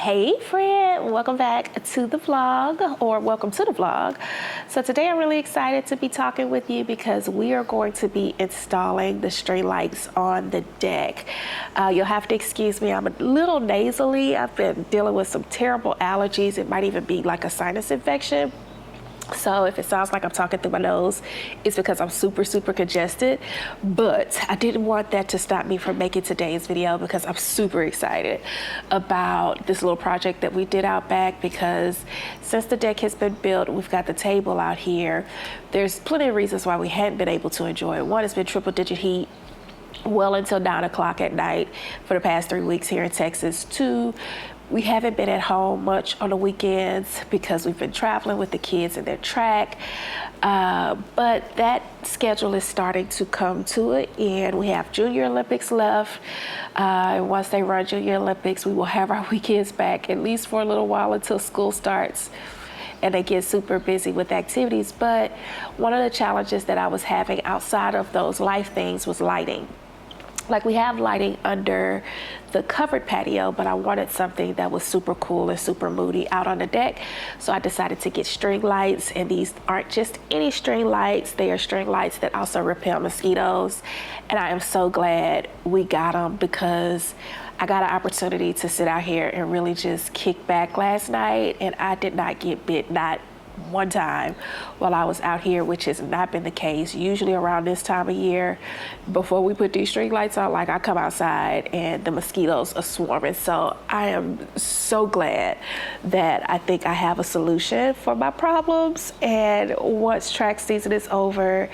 Hey friend, welcome back to the vlog, or welcome to the vlog. So today I'm really excited to be talking with you because we are going to be installing the string lights on the deck. You'll have to excuse me, I'm a little nasally. I've been dealing with some terrible allergies. It might even be like a sinus infection. So if it sounds like I'm talking through my nose, it's because I'm super congested. But I didn't want that to stop me from making today's video because I'm super excited about this little project that we did out back, because since the deck has been built, we've got the table out here. There's plenty of reasons why we hadn't been able to enjoy it. One, it's been triple-digit heat well until 9 o'clock at night for the past 3 weeks here in Texas. Two, we haven't been at home much on the weekends because we've been traveling with the kids and their track. But that schedule is starting to come to an end. We have Junior Olympics left. And once they run Junior Olympics, we will have our weekends back, at least for a little while until school starts and they get super busy with activities. But one of the challenges that I was having outside of those life things was lighting. Like, we have lighting under the covered patio, but I wanted something that was super cool and super moody out on the deck. So I decided to get string lights, and these aren't just any string lights. They are string lights that also repel mosquitoes. And I am so glad we got them because I got an opportunity to sit out here and really just kick back last night, and I did not get bit, not one time while I was out here, which has not been the case. Usually around this time of year, before we put these string lights on, like, I come outside and the mosquitoes are swarming. So I am so glad that I think I have a solution for my problems. And once track season is over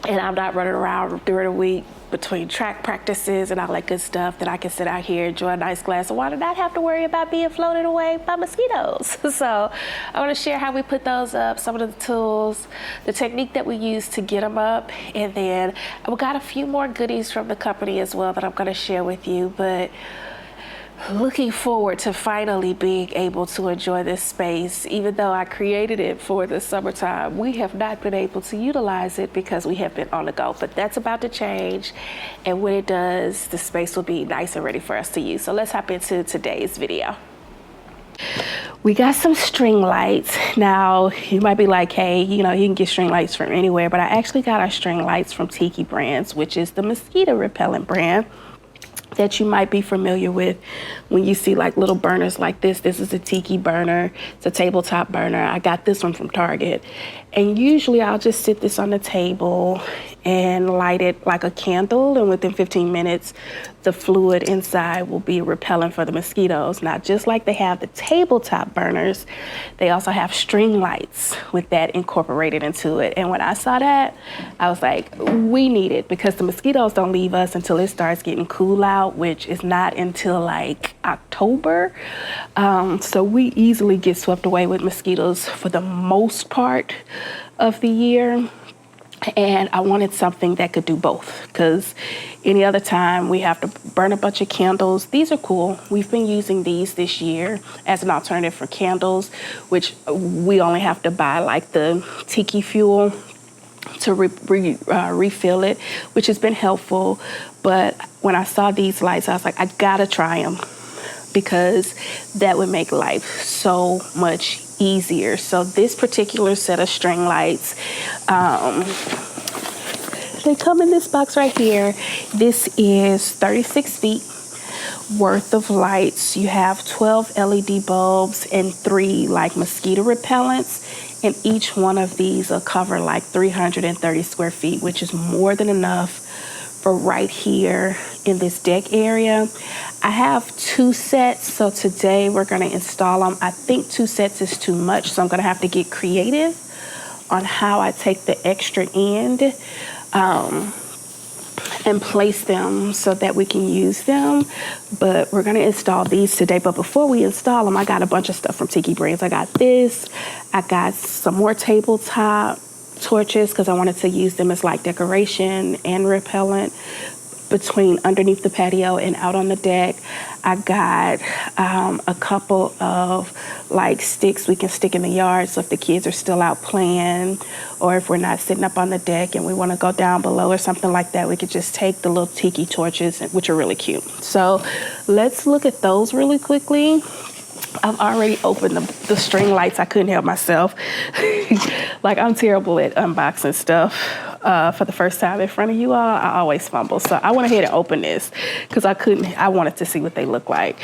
and I'm not running around during the week between track practices and all that good stuff, that I can sit out here, enjoy a nice glass of water, not have to worry about being floated away by mosquitoes. So I want to share how we put those up, some of the tools, the technique that we use to get them up, and then we got a few more goodies from the company as well that I'm going to share with you. But looking forward to finally being able to enjoy this space. Even though I created it for the summertime, we have not been able to utilize it because we have been on the go. But that's about to change, and when it does, the space will be nice and ready for us to use. So let's hop into today's video. We got some string lights. Now, you might be like, hey, you know, you can get string lights from anywhere, but I actually got our string lights from Tiki Brands, which is the mosquito repellent brand that you might be familiar with when you see like little burners like this. This is a Tiki burner. It's a tabletop burner. I got this one from Target. And usually I'll just sit this on the table and light it like a candle, and within 15 minutes, the fluid inside will be repellent for the mosquitoes. Now, just like they have the tabletop burners, they also have string lights with that incorporated into it. And when I saw that, I was like, we need it, because the mosquitoes don't leave us until it starts getting cool out, which is not until like October. So we easily get swept away with mosquitoes for the most part of the year. And I wanted something that could do both, because any other time we have to burn a bunch of candles. These are cool. We've been using these this year as an alternative for candles, which we only have to buy like the Tiki fuel to refill it, which has been helpful. But when I saw these lights, I was like, I gotta try them, because that would make life so much easier. So this particular set of string lights, they come in this box right here. This is 36 feet worth of lights. You have 12 LED bulbs and 3 like mosquito repellents, and each one of these will cover like 330 square feet, which is more than enough for right here in this deck area. I have 2 sets, so today we're gonna install them. I think 2 sets is too much, so I'm gonna have to get creative on how I take the extra end and place them so that we can use them. But we're gonna install these today. But before we install them, I got a bunch of stuff from Tiki Brands. I got this, I got some more tabletop torches because I wanted to use them as like decoration and repellent. between underneath the patio and out on the deck. I got a couple of like sticks we can stick in the yard, so if the kids are still out playing, or if we're not sitting up on the deck and we want to go down below or something like that, we could just take the little tiki torches, which are really cute. So let's look at those really quickly. I've already opened the string lights. I couldn't help myself. Like, I'm terrible at unboxing stuff. For the first time in front of you all, I always fumble. So I went ahead and opened this because I wanted to see what they look like.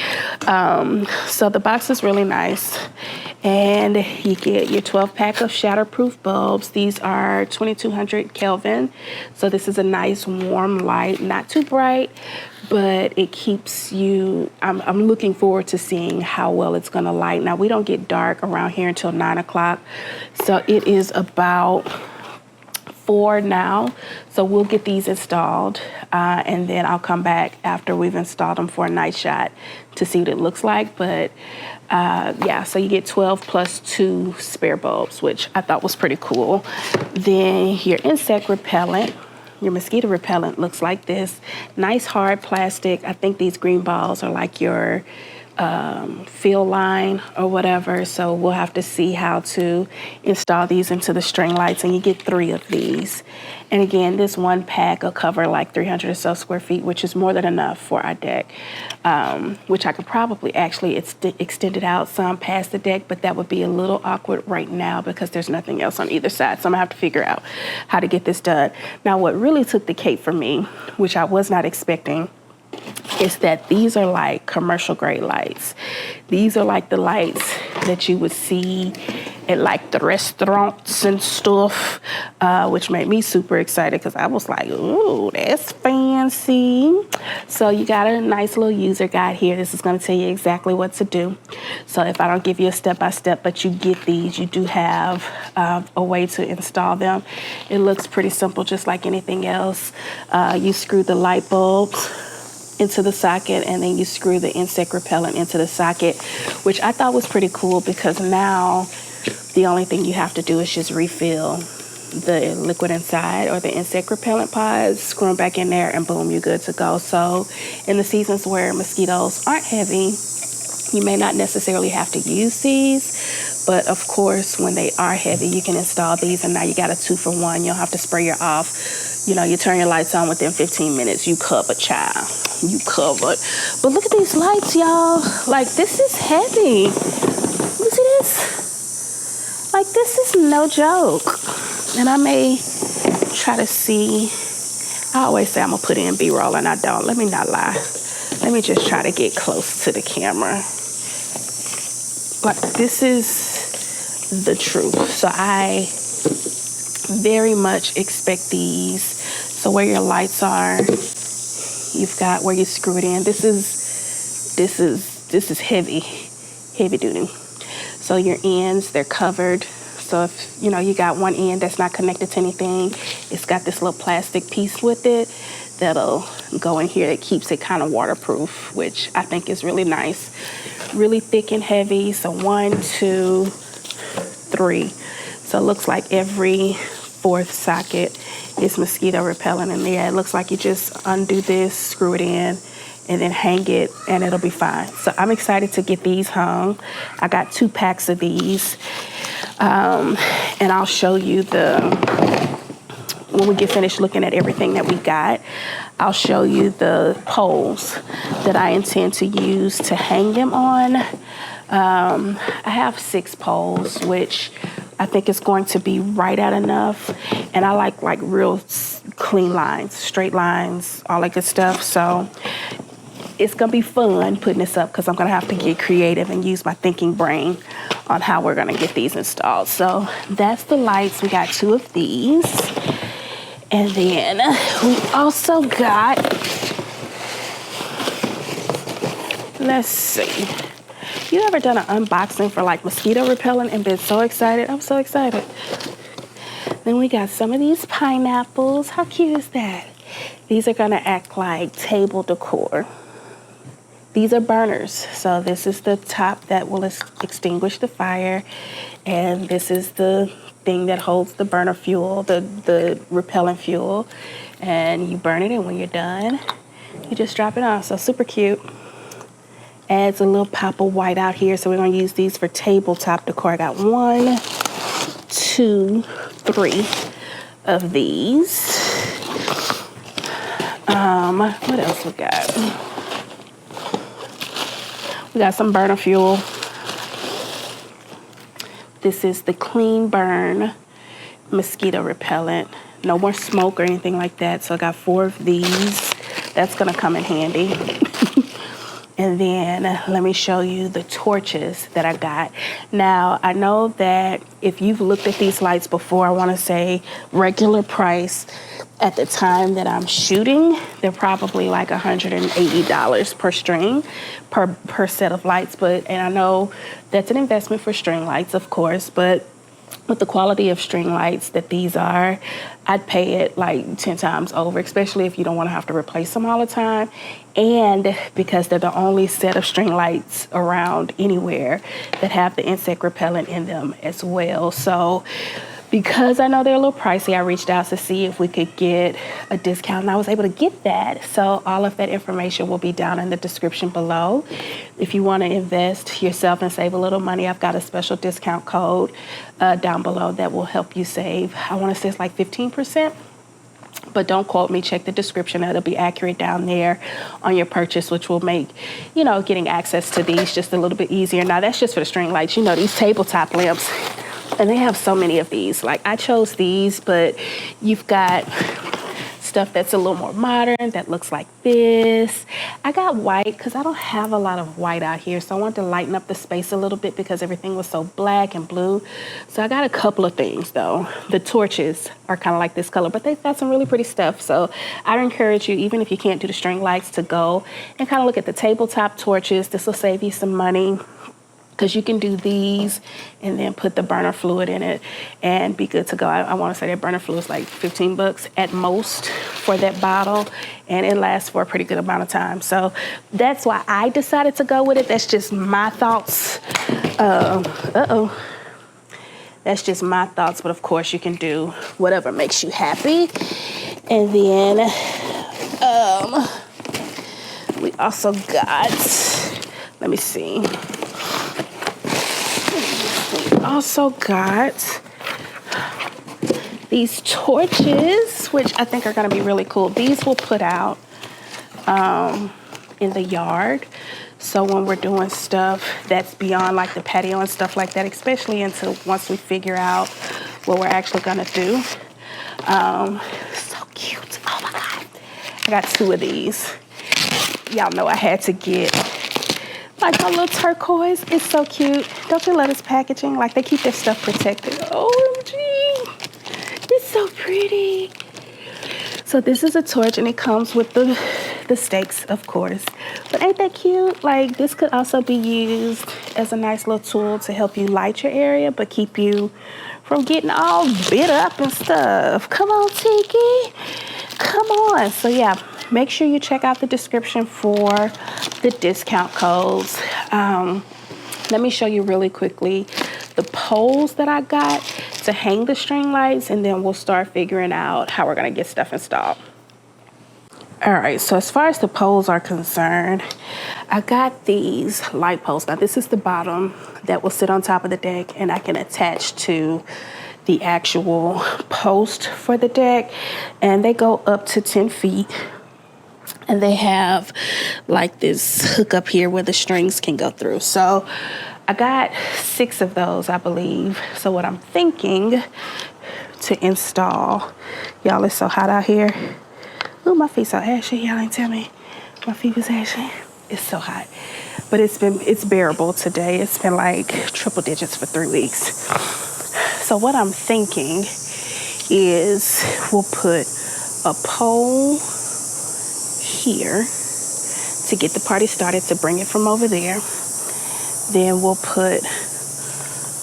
So the box is really nice. And you get your 12-pack of shatterproof bulbs. These are 2200 Kelvin. So this is a nice warm light, not too bright, but it keeps you, I'm looking forward to seeing how well it's gonna light. Now, we don't get dark around here until 9 o'clock. So it is about 4 now, so we'll get these installed, and then I'll come back after we've installed them for a night shot to see what it looks like. But yeah, so you get 12 plus 2 spare bulbs, which I thought was pretty cool. Then your insect repellent, your mosquito repellent looks like this. Nice hard plastic. I think these green balls are like your fill line or whatever, so we'll have to see how to install these into the string lights, and you get 3 of these. And again, this one pack will cover like 300 or so square feet, which is more than enough for our deck, which I could probably actually extend it out some past the deck, but that would be a little awkward right now because there's nothing else on either side, so I'm gonna have to figure out how to get this done. Now, what really took the cake for me, which I was not expecting, is that these are like commercial grade lights. These are like the lights that you would see at like the restaurants and stuff, which made me super excited because I was like, ooh, that's fancy. So you got a nice little user guide here. This is gonna tell you exactly what to do. So if I don't give you a step-by-step, but you get these, you do have a way to install them. It looks pretty simple, just like anything else. You screw the light bulbs into the socket, and then you screw the insect repellent into the socket, which I thought was pretty cool because now the only thing you have to do is just refill the liquid inside or the insect repellent pods, screw them back in there, and boom, you're good to go. So in the seasons where mosquitoes aren't heavy, you may not necessarily have to use these, but of course, when they are heavy, you can install these, and now you got a 2-for-1. You don't have to spray your off. You know, you turn your lights on within 15 minutes, you covered, child. You covered. But look at these lights, y'all. Like, this is heavy. Look at this. Like, this is no joke. And I may try to see, I always say I'm gonna put in B-roll, and I don't. Let me not lie. Let me just try to get close to the camera. Like, this is the truth. So I very much expect these. So where your lights are, you've got where you screw it in. This is heavy duty. So your ends, they're covered. So if you know you got one end that's not connected to anything, it's got this little plastic piece with it that'll go in here that keeps it kind of waterproof, which I think is really nice. Really thick and heavy. So 1, 2, 3. So it looks like every 4th socket is mosquito repellent in there. It looks like you just undo this, screw it in, and then hang it, and it'll be fine. So I'm excited to get these hung. I got 2 packs of these, and I'll show you when we get finished looking at everything that we got, I'll show you the poles that I intend to use to hang them on. I have 6 poles, which I think is going to be right at enough. And I like real clean lines, straight lines, all that good stuff. So it's gonna be fun putting this up because I'm gonna have to get creative and use my thinking brain on how we're gonna get these installed. So that's the lights. We got 2 of these. And then we also got, let's see. You ever done an unboxing for like mosquito repellent and been so excited? I'm so excited. Then we got some of these pineapples. How cute is that? These are gonna act like table decor. These are burners. So this is the top that will extinguish the fire. And this is the thing that holds the burner fuel, the repellent fuel. And you burn it in when you're done. You just drop it on. So super cute. Adds a little pop of white out here. So we're going to use these for tabletop decor. I got 1, 2, 3 of these. What else we got? We got some burner fuel. This is the Clean Burn mosquito repellent. No more smoke or anything like that. So I got 4 of these. That's gonna come in handy. And then let me show you the torches that I got. Now, I know that if you've looked at these lights before, I wanna say regular price at the time that I'm shooting, they're probably like $180 per string, per set of lights. And I know that's an investment for string lights, of course, but with the quality of string lights that these are, I'd pay it like 10 times over, especially if you don't want to have to replace them all the time. And because they're the only set of string lights around anywhere that have the insect repellent in them as well. So because I know they're a little pricey, I reached out to see if we could get a discount, and I was able to get that. So all of that information will be down in the description below. If you want to invest yourself and save a little money, I've got a special discount code down below that will help you save. I want to say it's like 15%. But don't quote me, check the description. It'll be accurate down there on your purchase, which will make, you know, getting access to these just a little bit easier. Now, that's just for the string lights. You know, these tabletop lamps, and they have so many of these. Like, I chose these, but you've got stuff that's a little more modern that looks like this. I got white because I don't have a lot of white out here, so I wanted to lighten up the space a little bit because everything was so black and blue. So I got a couple of things though. The torches are kind of like this color, but they've got some really pretty stuff. So I'd encourage you, even if you can't do the string lights, to go and kind of look at the tabletop torches. This will save you some money, because you can do these and then put the burner fluid in it and be good to go. I want to say that burner fluid is like 15 bucks at most for that bottle, and it lasts for a pretty good amount of time. So that's why I decided to go with it. That's just my thoughts. That's just my thoughts, but of course you can do whatever makes you happy. And then we also got, let me see. Also got these torches, which I think are going to be really cool. These will put out in the yard. So when we're doing stuff that's beyond like the patio and stuff like that, especially until once we figure out what we're actually going to do. So cute. Oh my God. I got 2 of these. Y'all know I had to get like a little turquoise. It's so cute. Don't you love this packaging? Like, they keep their stuff protected. OMG. It's so pretty. So this is a torch, and it comes with the stakes, of course. But ain't that cute? Like, this could also be used as a nice little tool to help you light your area, but keep you from getting all bit up and stuff. Come on, Tiki. Come on. So yeah, make sure you check out the description for the discount codes. Let me show you really quickly the poles that I got to hang the string lights, and then we'll start figuring out how we're gonna get stuff installed. All right, so as far as the poles are concerned, I got these light poles. Now this is the bottom that will sit on top of the deck, and I can attach to the actual post for the deck, and they go up to 10 feet. And they have like this hook up here where the strings can go through. So I got 6 of those, I believe. So what I'm thinking to install, y'all, it's so hot out here. Ooh, my feet so ashy. Y'all ain't tell me my feet was ashy. It's so hot, but it's bearable today. It's been like triple digits for 3 weeks. So what I'm thinking is we'll put a pole here to get the party started, to bring it from over there. Then we'll put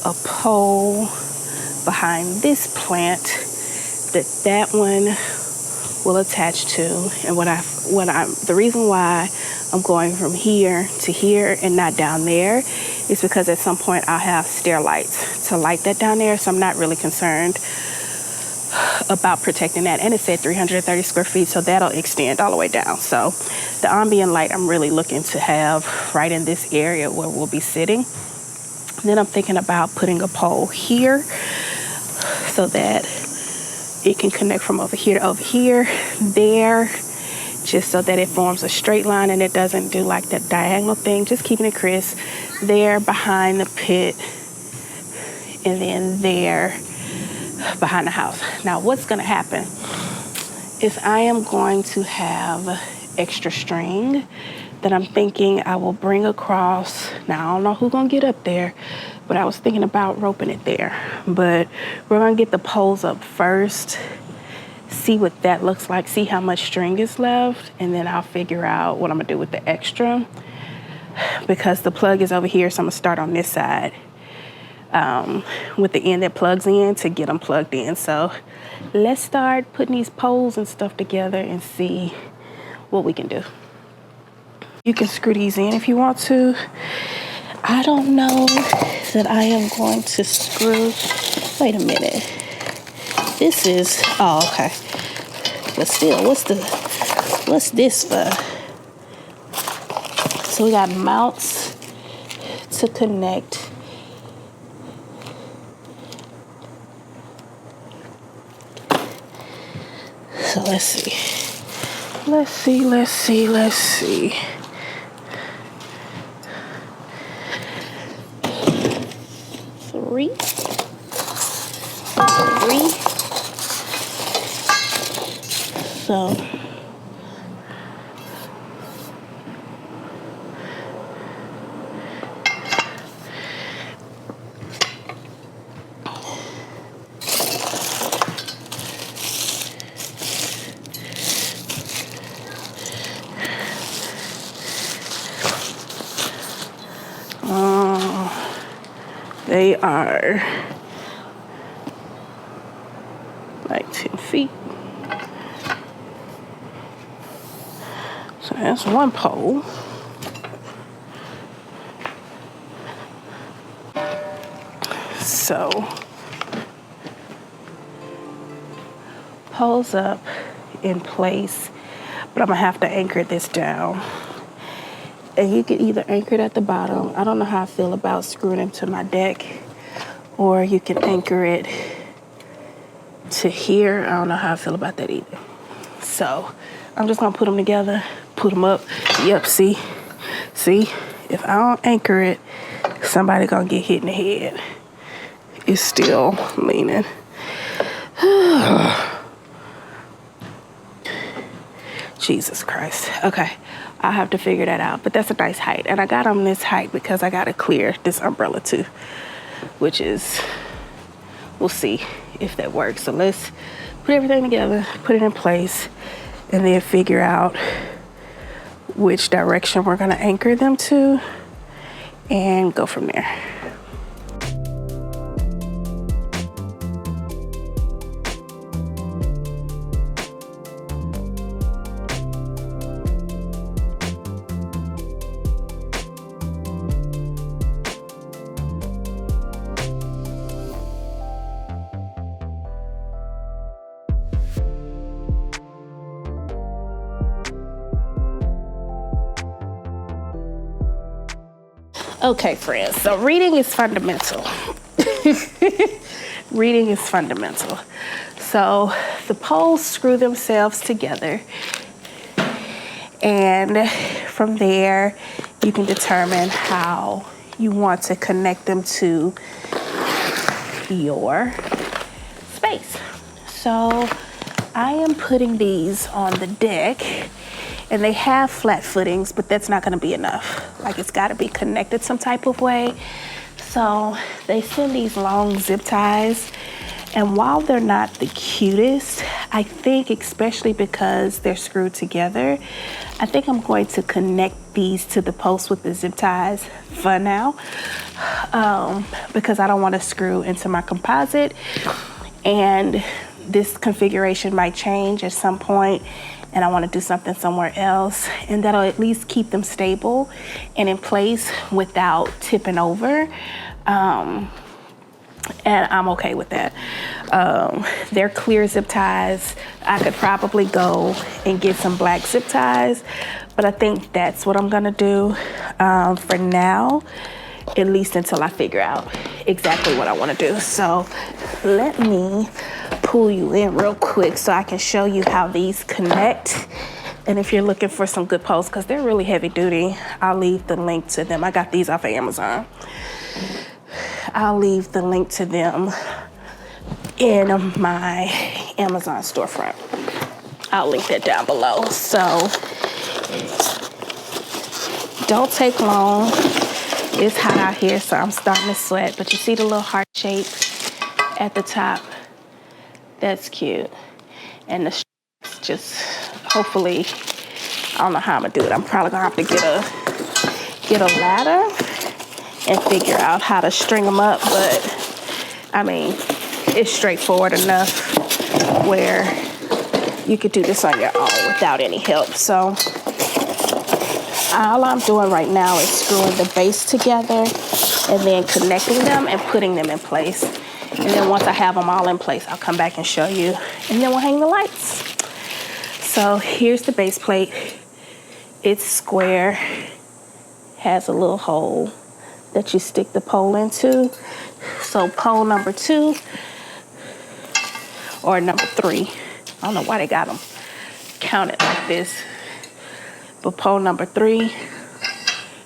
a pole behind this plant that one will attach to. And the reason why I'm going from here to here and not down there is because at some point I'll have stair lights to light that down there. So I'm not really concerned about protecting that. And it said 330 square feet, so that'll extend all the way down. So the ambient light I'm really looking to have right in this area where we'll be sitting. Then I'm thinking about putting a pole here so that it can connect from over here to over here, there, just so that it forms a straight line and it doesn't do like that diagonal thing, just keeping it crisp. There behind the pit, and then there behind the house. Now what's gonna happen is I am going to have extra string that I'm thinking I will bring across. Now I don't know who's gonna get up there, but I was thinking about roping it there. But we're gonna get the poles up first, see what that looks like, see how much string is left, and then I'll figure out what I'm gonna do with the extra, because the plug is over here, so I'm gonna start on this side with the end that plugs in to get them plugged in. So let's start putting these poles and stuff together and see what we can do. You can screw these in if you want to. I don't know that I am going to screw. Wait a minute. This is, oh, okay. But still, what's this for? So we got mounts to connect. So let's see. Let's see. Three. So they are like 10 feet. So that's one pole. So poles up in place, but I'm gonna have to anchor this down. And you can either anchor it at the bottom. I don't know how I feel about screwing it to my deck, or you can anchor it to here. I don't know how I feel about that either. So I'm just gonna put them together, put them up. Yep, see, if I don't anchor it, somebody gonna get hit in the head. It's still leaning. Jesus Christ. Okay, I'll have to figure that out, but that's a nice height. And I got them this height because I gotta clear this umbrella too, which is, we'll see if that works. So let's put everything together, put it in place, and then figure out which direction we're gonna anchor them to and go from there. Okay, friends, so reading is fundamental. Reading is fundamental. So the poles screw themselves together, and from there you can determine how you want to connect them to your space. So I am putting these on the deck, and they have flat footings, but that's not gonna be enough. Like, it's gotta be connected some type of way. So they send these long zip ties, and while they're not the cutest, I think, especially because they're screwed together, I think I'm going to connect these to the post with the zip ties for now, because I don't wanna screw into my composite, and this configuration might change at some point, and I want to do something somewhere else, and that'll at least keep them stable and in place without tipping over. and I'm okay with that. They're clear zip ties. I could probably go and get some black zip ties, but I think that's what I'm gonna do for now, at least until I figure out exactly what I want to do. So let me pull you in real quick so I can show you how these connect. And if you're looking for some good poles, because they're really heavy duty, I'll leave the link to them. I got these off of Amazon. I'll leave the link to them in my Amazon storefront. I'll link that down below. So don't take long. It's hot out here, so I'm starting to sweat, but you see the little heart shape at the top? That's cute. And the straps just, hopefully, I don't know how I'm gonna do it. I'm probably gonna have to get a ladder and figure out how to string them up, but I mean, it's straightforward enough where you could do this on your own without any help. So all I'm doing right now is screwing the base together and then connecting them and putting them in place. And then once I have them all in place, I'll come back and show you, and then we'll hang the lights. So here's the base plate. It's square, has a little hole that you stick the pole into. So pole number 2 or number 3, I don't know why they got them counted like this, but pole number 3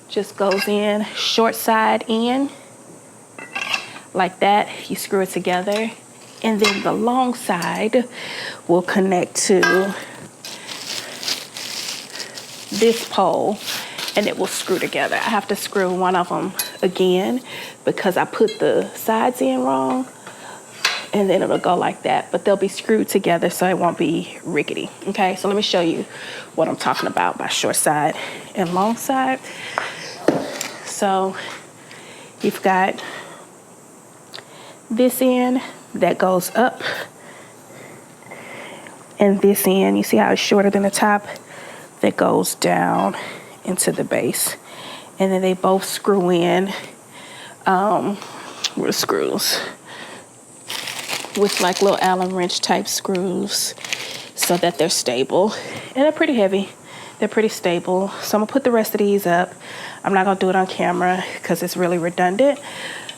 just goes in, short side in, like that. You screw it together, and then the long side will connect to this pole, and it will screw together. I have to screw one of them again because I put the sides in wrong, and then it'll go like that, but they'll be screwed together so it won't be rickety. Okay, so let me show you what I'm talking about by short side and long side. So you've got this end that goes up, and this end, you see how it's shorter than the top, that goes down into the base. And then they both screw in with screws, with like little Allen wrench type screws, so that they're stable. And they're pretty heavy. They're pretty stable. So I'm gonna put the rest of these up. I'm not gonna do it on camera because it's really redundant,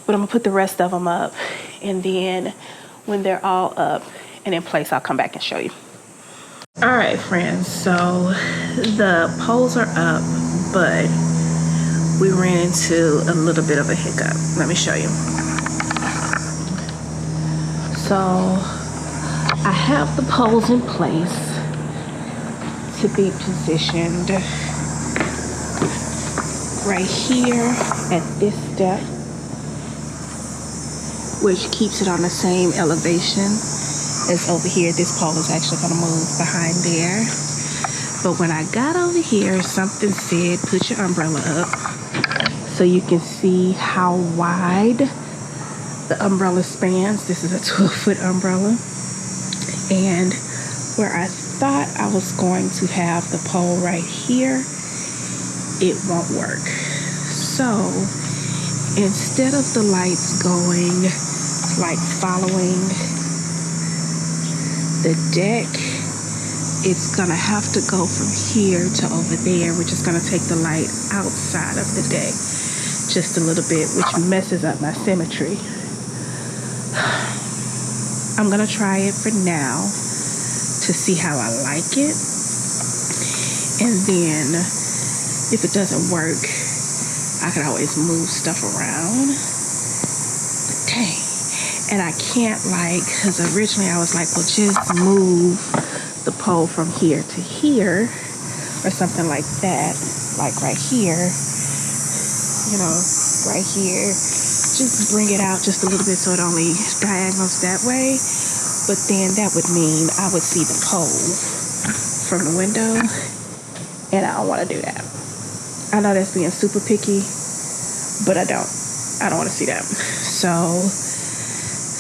but I'm gonna put the rest of them up, and then when they're all up and in place, I'll come back and show you. All right, friends, so the poles are up, but we ran into a little bit of a hiccup. Let me show you. So I have the poles in place to be positioned right here at this step, which keeps it on the same elevation as over here. This pole is actually going to move behind there. But when I got over here, something said, put your umbrella up so you can see how wide the umbrella spans. This is a 12-foot umbrella. And where I thought I was going to have the pole right here, it won't work. So instead of the lights going like following the deck, it's gonna have to go from here to over there, which is gonna take the light outside of the deck just a little bit, which messes up my symmetry. I'm gonna try it for now to see how I like it, and then if it doesn't work, I can always move stuff around. But dang. And I can't, like, because originally I was like, well, just move the pole from here to here or something like that, like right here, you know, right here. Just bring it out just a little bit so it only diagonals that way. But then that would mean I would see the pole from the window, and I don't want to do that. I know that's being super picky, but I don't want to see that. So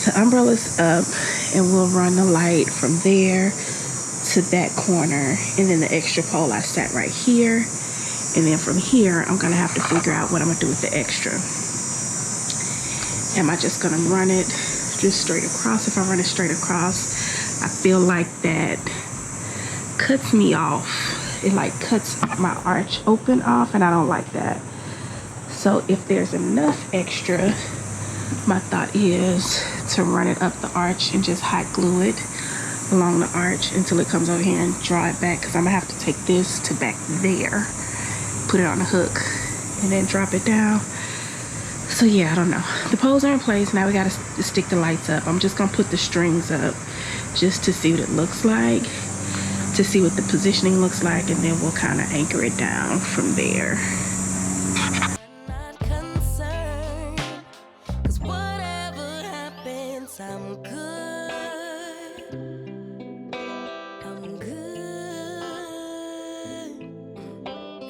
the umbrella's up, and we'll run the light from there to that corner, and then the extra pole I sat right here, and then from here I'm gonna have to figure out what I'm gonna do with the extra. Am I just gonna run it just straight across? If I run it straight across, I feel like that cuts me off. It like cuts my arch open off, and I don't like that. So if there's enough extra, my thought is to run it up the arch and just hot glue it along the arch until it comes over here and draw it back, because I'm gonna have to take this to back there, put it on a hook, and then drop it down. So yeah, I don't know. The poles are in place. Now we gotta stick the lights up. I'm just gonna put the strings up just to see what it looks like, to see what the positioning looks like, and then we'll kind of anchor it down from there. I'm good.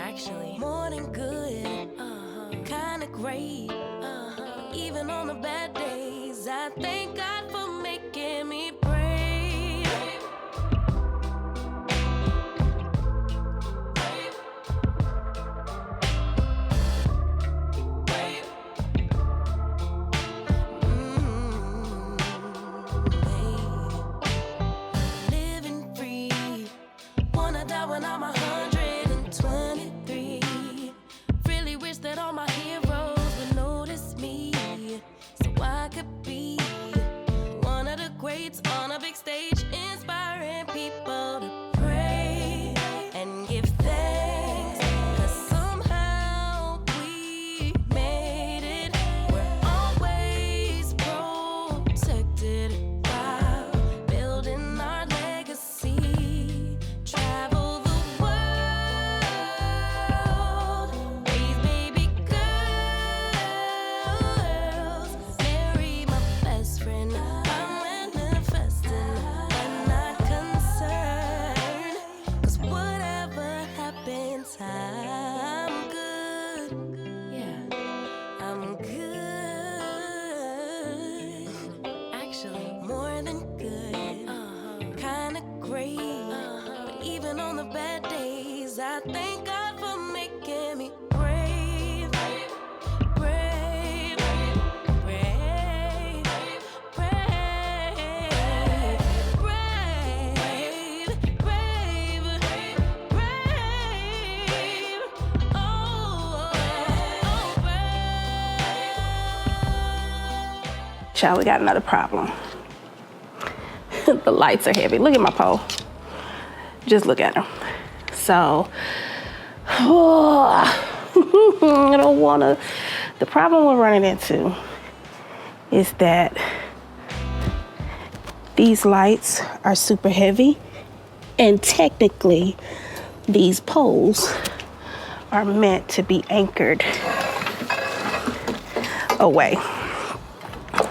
Actually, more than good. Kinda great. Even on the bad days, I thank God for making me brave. Living free. Wanna die when I'm 123. Really wish that all my heroes would notice me, so I could be one of the greats on a big stage, inspiring people to pray and give thanks, 'cause somehow we made it. We're always protected while building our legacy. Travel the world, raise baby girls, marry my best friend. I'm manifesting, I'm not concerned, 'cause whatever happens, I'm good. Yeah, I'm good. Actually, more than good. Kinda great. But even on the bad days, I thank God for making me brave. Brave. Brave. Brave. Brave. Brave. Brave. Oh, brave. Child, we got another problem. The lights are heavy. Look at my pole. Just look at them. So, I don't wanna. The problem we're running into is that these lights are super heavy, and technically these poles are meant to be anchored away.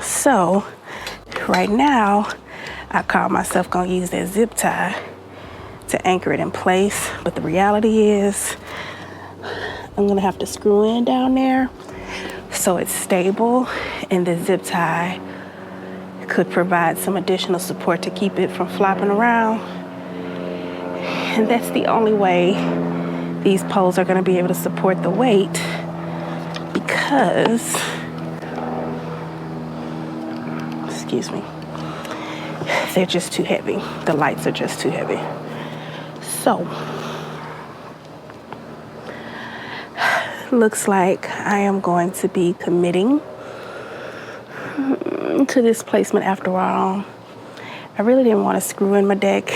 So right now I call myself gonna use that zip tie to anchor it in place, but the reality is I'm gonna have to screw in down there so it's stable, and the zip tie could provide some additional support to keep it from flopping around. And that's the only way these poles are gonna be able to support the weight, because, excuse me, they're just too heavy. The lights are just too heavy. So, looks like I am going to be committing to this placement after all. I really didn't want to screw in my deck.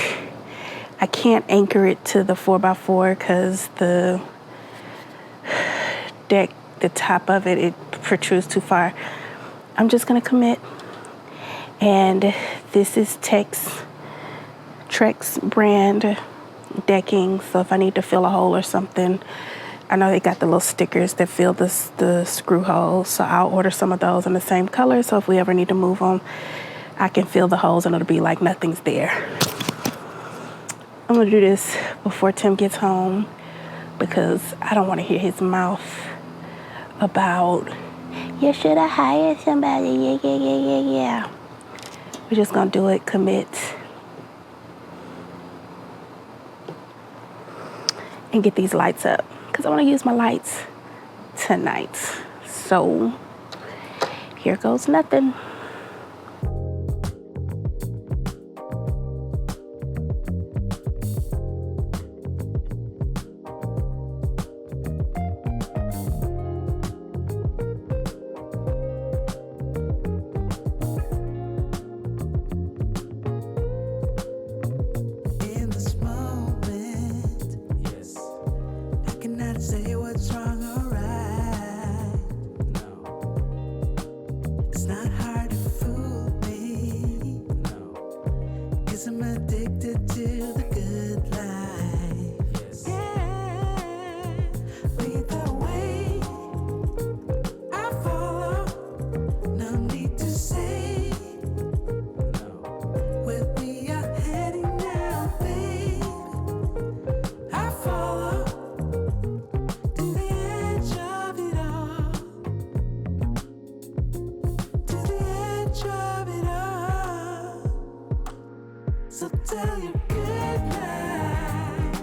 I can't anchor it to the 4x4 because the deck, the top of it, it protrudes too far. I'm just gonna commit. And this is Trex brand decking, so if I need to fill a hole or something, I know they got the little stickers that fill the screw holes, so I'll order some of those in the same color, so if we ever need to move them, I can fill the holes and it'll be like nothing's there. I'm gonna do this before Tim gets home, because I don't want to hear his mouth about, you should have hired somebody, yeah. We're just gonna do it, commit, and get these lights up, because I want to use my lights tonight. So here goes nothing. In this moment, yes, I cannot say what's wrong or right. No, it's not hard to fool me. No, 'cause I'm addicted to the good life. Yes. Yeah, lead the way, I follow. No need to say where we are heading now, babe. I follow to the edge of it all, to the edge of it all. So tell your good lies,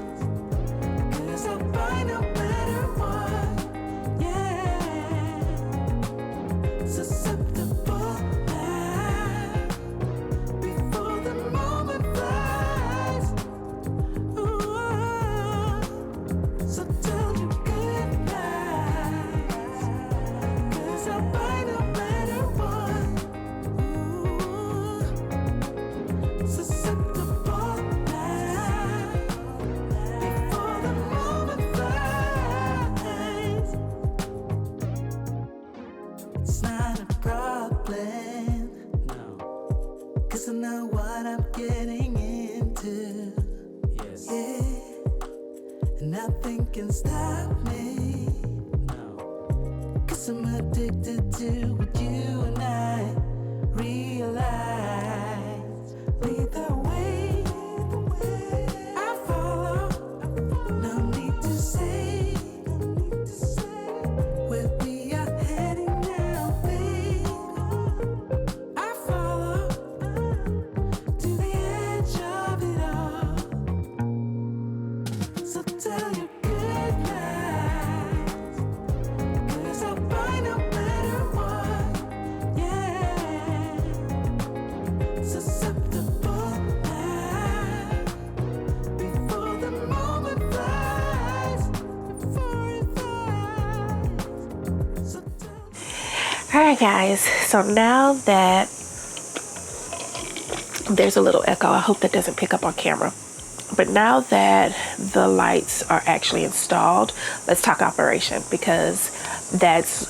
'cause I'll buy no matter what. Yeah, susceptible now before the moment flies. Ooh, so tell your good lies, 'cause I'll buy no matter what. Ooh, susceptible now before the moment flies. It's not a problem, no, 'cause I know what I'm getting into. Yes. Yeah, and nothing can stop me. No, 'cause I'm addicted to what you and I realize. Lead the way, I follow. No need to say where we are heading now, babe. I follow to the edge of it all. So tell your good lies, 'cause I'll buy no matter what. Yeah, susceptible now before the moment flies, before it flies. So tell. All right, guys. So now that there's a little echo, I hope that doesn't pick up on camera. But now that the lights are actually installed, let's talk operation, because that's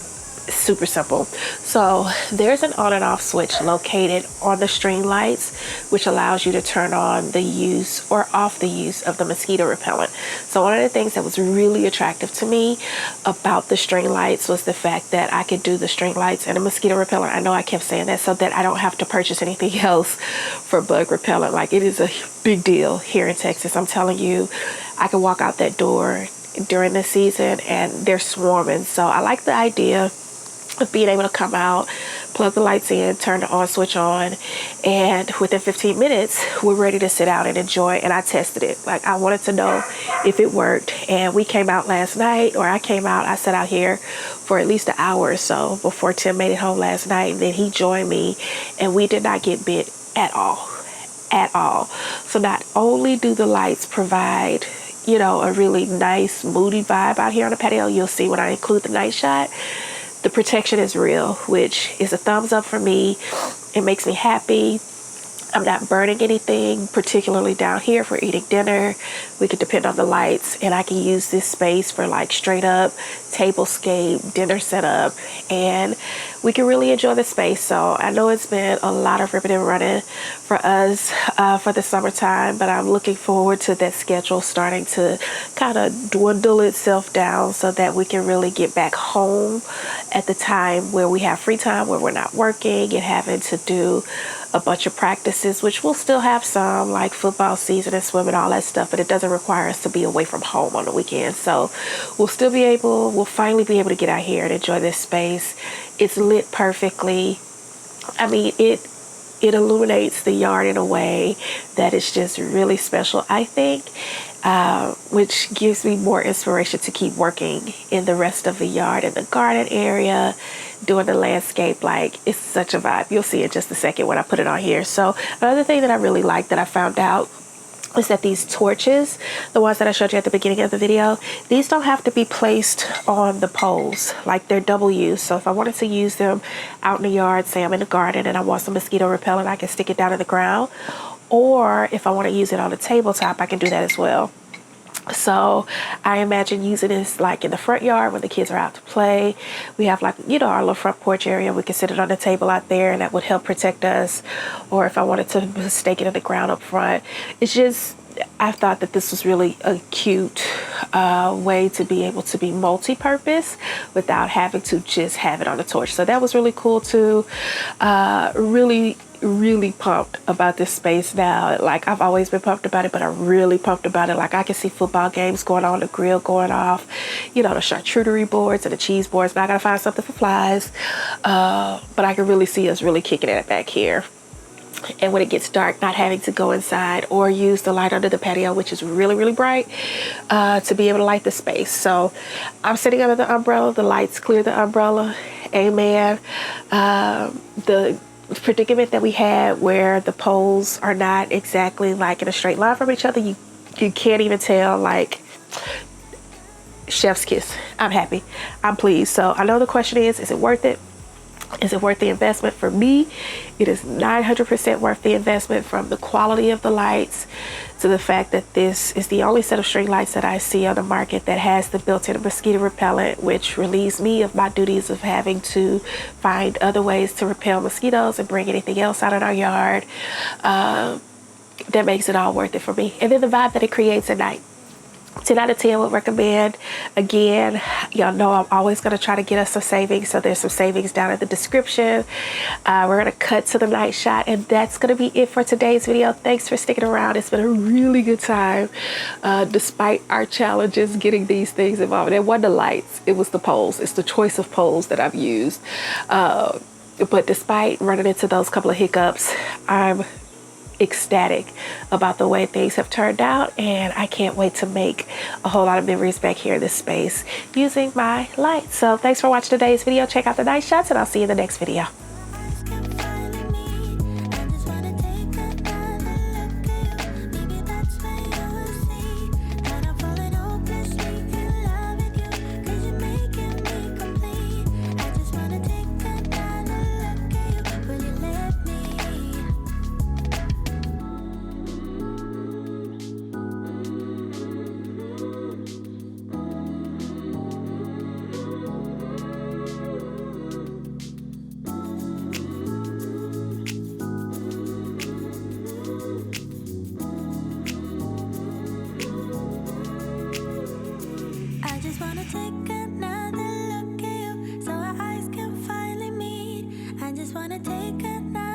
super simple. So there's an on and off switch located on the string lights, which allows you to turn on the use or off the use of the mosquito repellent. So one of the things that was really attractive to me about the string lights was the fact that I could do the string lights and a mosquito repellent. I know I kept saying that so that I don't have to purchase anything else for bug repellent. Like, it is a big deal here in Texas. I'm telling you, I can walk out that door during the season and they're swarming. So I like the idea of being able to come out, plug the lights in, turn the on switch on, and within 15 minutes we're ready to sit out and enjoy. And I tested it. Like, I wanted to know if it worked, and we came out last night, or I sat out here for at least an hour or so before Tim made it home last night. And then he joined me, and we did not get bit at all. So not only do the lights provide, you know, a really nice moody vibe out here on the patio, you'll see when I include the night shot, the protection is real, which is a thumbs up for me. It makes me happy. I'm not burning anything, particularly down here for eating dinner. We can depend on the lights, and I can use this space for like straight up tablescape dinner setup, and we can really enjoy the space. So I know it's been a lot of ripping and running for us for the summertime, but I'm looking forward to that schedule starting to kind of dwindle itself down so that we can really get back home at the time where we have free time, where we're not working and having to do a bunch of practices, which we'll still have some, like football season and swimming, all that stuff, but it doesn't require us to be away from home on the weekends. So we'll finally be able to get out here and enjoy this space. It's lit perfectly. I mean, it illuminates the yard in a way that is just really special, I think. which gives me more inspiration to keep working in the rest of the yard, in the garden area, doing the landscape. Like, it's such a vibe. You'll see in just a second when I put it on here. So another thing that I really like that I found out is that these torches, the ones that I showed you at the beginning of the video, these don't have to be placed on the poles. Like, they're double use. So if I wanted to use them out in the yard, say I'm in the garden and I want some mosquito repellent, I can stick it down in the ground. Or if I want to use it on the tabletop, I can do that as well. So I imagine using this like in the front yard when the kids are out to play. We have, like, you know, our little front porch area. We can sit it on the table out there, and that would help protect us. Or if I wanted to stake it in the ground up front. It's just, I thought that this was really a cute way to be able to be multi-purpose without having to just have it on the torch. So that was really cool too. Really pumped about this space now. Like, I've always been pumped about it, but I'm really pumped about it. Like, I can see football games going on, the grill going off, you know, the charcuterie boards and the cheese boards, but I gotta find something for flies. But I can really see us really kicking it back here. And when it gets dark, not having to go inside or use the light under the patio, which is really bright, to be able to light the space. So I'm sitting under the umbrella. The lights clear the umbrella. Amen. The predicament that we had where the poles are not exactly like in a straight line from each other, you can't even tell. Like, chef's kiss. I'm happy. I'm pleased. So I know the question is it worth it? Is it worth the investment? For me, it is 900% worth the investment, from the quality of the lights to the fact that this is the only set of string lights that I see on the market that has the built-in mosquito repellent, which relieves me of my duties of having to find other ways to repel mosquitoes and bring anything else out in our yard. That makes it all worth it for me. And then the vibe that it creates at night. 10 out of 10 would recommend. Again, y'all know I'm always going to try to get us some savings, so there's some savings down in the description. We're going to cut to the night shot, and that's going to be it for today's video. Thanks for sticking around. It's been a really good time, despite our challenges getting these things involved. It wasn't the lights, it was the poles. It's the choice of poles that I've used. But despite running into those couple of hiccups, I'm ecstatic about the way things have turned out, and I can't wait to make a whole lot of memories back here in this space using my lights. So thanks for watching today's video. Check out the night shots, and I'll see you in the next video. Take another look at you so our eyes can finally meet. I just wanna take another